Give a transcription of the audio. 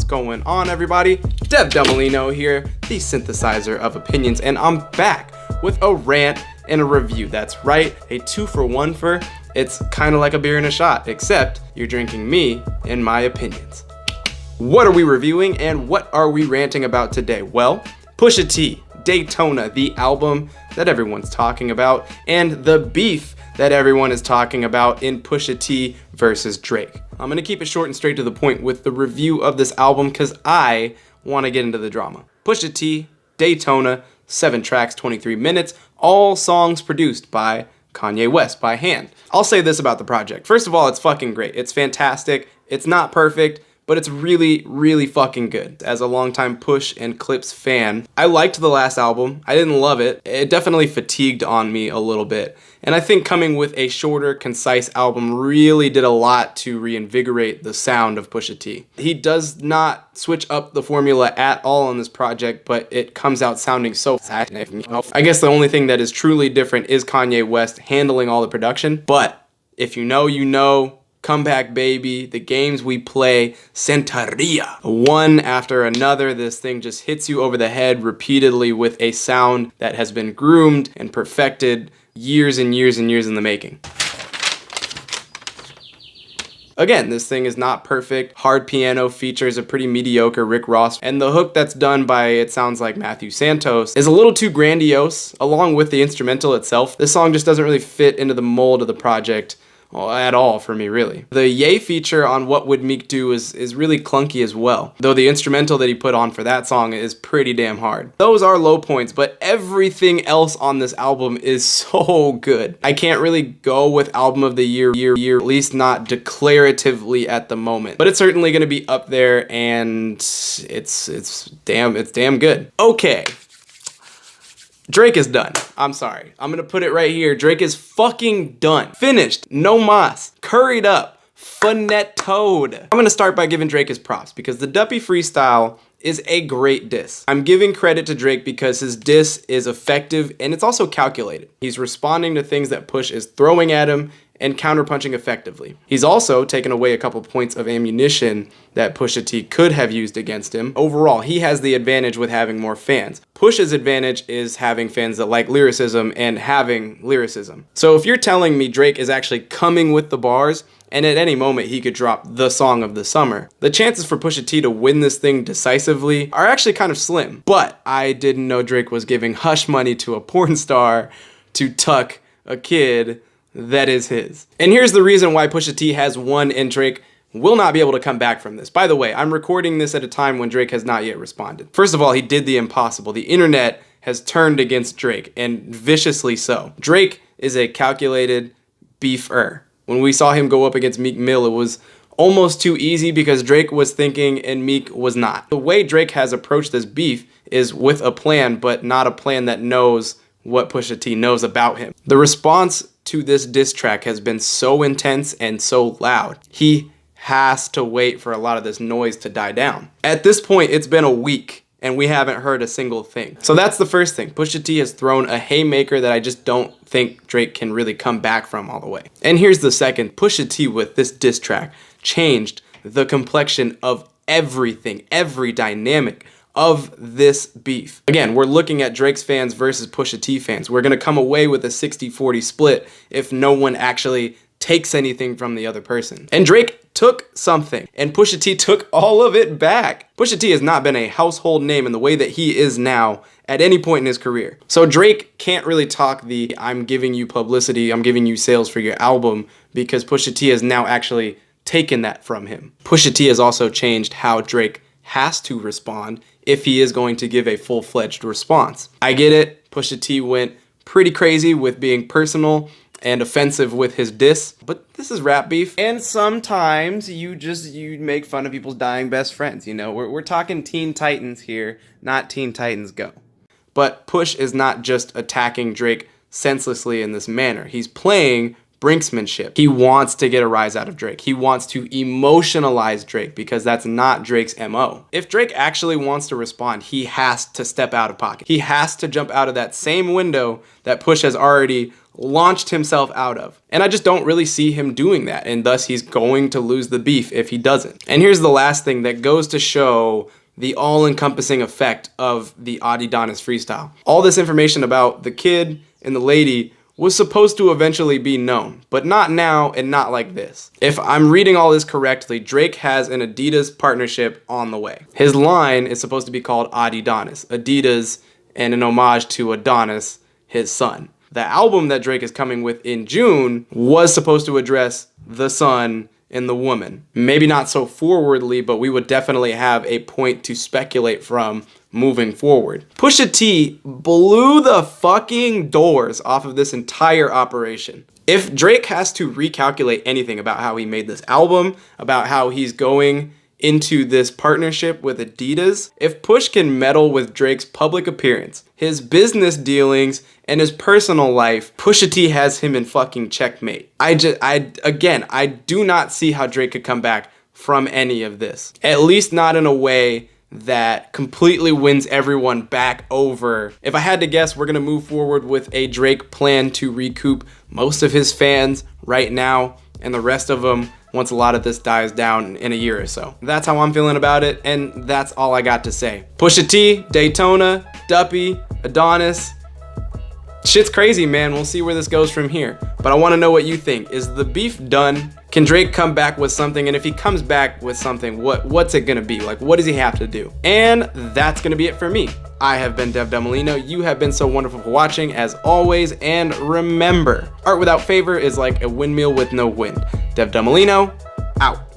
going on, everybody? Dev Del Molino here, the synthesizer of opinions, and I'm back with a rant and a review. That's right, a 2-for-1 for it's kind of like a beer and a shot, except you're drinking me and my opinions. What are we reviewing and what are we ranting about today? Well, Pusha T, Daytona, the album that everyone's talking about, and the beef that everyone is talking about in Pusha T versus Drake. I'm gonna keep it short and straight to the point with the review of this album because I want to get into the drama. Pusha T, Daytona, 7 tracks, 23 minutes, all songs produced by Kanye West by hand. I'll say this about the project. First of all, it's fucking great. It's fantastic. It's not perfect, but it's really, really fucking good. As a longtime Push and Clips fan, I liked the last album. I didn't love it. It definitely fatigued on me a little bit. And I think coming with a shorter, concise album really did a lot to reinvigorate the sound of Pusha T. He does not switch up the formula at all on this project, but it comes out sounding so sad. I guess the only thing that is truly different is Kanye West handling all the production. But if you know, you know. Come back, baby. The games we play, Santeria. One after another, this thing just hits you over the head repeatedly with a sound that has been groomed and perfected years and years and years in the making. Again, this thing is not perfect. Hard piano features a pretty mediocre Rick Ross, and the hook that's done by, it sounds like Matthew Santos, is a little too grandiose, along with the instrumental itself. This song just doesn't really fit into the mold of the project. Well, at all for me, really. The Yay feature on What Would Meek Do is really clunky as well, though the instrumental that he put on for that song is pretty damn hard. Those are low points, but everything else on this album is so good. I can't really go with album of the year, at least not declaratively at the moment, but it's certainly gonna be up there, and it's damn good. Okay. Drake is done. I'm sorry. I'm gonna put it right here. Drake is fucking done. Finished. No mas. Curried up. Finettoed. I'm gonna start by giving Drake his props because the Duppy freestyle is a great diss. I'm giving credit to Drake because his diss is effective and it's also calculated. He's responding to things that Push is throwing at him and counterpunching effectively. He's also taken away a couple points of ammunition that Pusha T could have used against him. Overall, he has the advantage with having more fans. Push's advantage is having fans that like lyricism and having lyricism. So if you're telling me Drake is actually coming with the bars, and at any moment he could drop the song of the summer, the chances for Pusha T to win this thing decisively are actually kind of slim. But I didn't know Drake was giving hush money to a porn star to tuck a kid that is his. And here's the reason why Pusha T has won and Drake will not be able to come back from this. By the way, I'm recording this at a time when Drake has not yet responded. First of all, he did the impossible. The internet has turned against Drake, and viciously so. Drake is a calculated beefer. When we saw him go up against Meek Mill, it was almost too easy because Drake was thinking and Meek was not. The way Drake has approached this beef is with a plan, but not a plan that knows what Pusha T knows about him. The response to this diss track has been so intense and so loud. He has to wait for a lot of this noise to die down. At this point, it's been a week and we haven't heard a single thing. So that's the first thing. Pusha T has thrown a haymaker that I just don't think Drake can really come back from all the way. And here's the second. Pusha T with this diss track changed the complexion of everything, every dynamic of this beef. Again, we're looking at Drake's fans versus Pusha T fans. We're gonna come away with a 60-40 split if no one actually takes anything from the other person. And Drake took something, and Pusha T took all of it back. Pusha T has not been a household name in the way that he is now at any point in his career. So Drake can't really talk the I'm giving you publicity, I'm giving you sales for your album, because Pusha T has now actually taken that from him. Pusha T has also changed how Drake has to respond if he is going to give a full-fledged response. I get it, Pusha T went pretty crazy with being personal and offensive with his diss, but this is rap beef, and sometimes you make fun of people's dying best friends, you know? We're talking Teen Titans here, not Teen Titans Go. But Push is not just attacking Drake senselessly in this manner. He's playing brinksmanship. He wants to get a rise out of Drake. He wants to emotionalize Drake because that's not Drake's MO. If Drake actually wants to respond, he has to step out of pocket. He has to jump out of that same window that Push has already launched himself out of. And I just don't really see him doing that, and thus he's going to lose the beef if he doesn't. And here's the last thing that goes to show the all-encompassing effect of the Adidon freestyle. All this information about the kid and the lady was supposed to eventually be known, but not now and not like this. If I'm reading all this correctly, Drake has an Adidas partnership on the way. His line is supposed to be called Adidonis, Adidas, and an homage to Adonis, his son. The album that Drake is coming with in June was supposed to address the son and the woman. Maybe not so forwardly, but we would definitely have a point to speculate from moving forward. Pusha T blew the fucking doors off of this entire operation. If Drake has to recalculate anything about how he made this album, about how he's going into this partnership with Adidas, if Push can meddle with Drake's public appearance, his business dealings, and his personal life, Pusha T has him in fucking checkmate. I do not see how Drake could come back from any of this. At least not in a way that completely wins everyone back over. If I had to guess, we're gonna move forward with a Drake plan to recoup most of his fans right now, and the rest of them once a lot of this dies down in a year or so. That's how I'm feeling about it, and that's all I got to say. Pusha T, Daytona, Duppy, Adonis. Shit's crazy, man. We'll see where this goes from here. But I want to know what you think. Is the beef done? Can Drake come back with something? And if he comes back with something, what's it gonna be? Like, what does he have to do? And that's gonna be it for me. I have been Dev Del Molino. You have been so wonderful for watching, as always. And remember, art without favor is like a windmill with no wind. Dev Del Molino, out.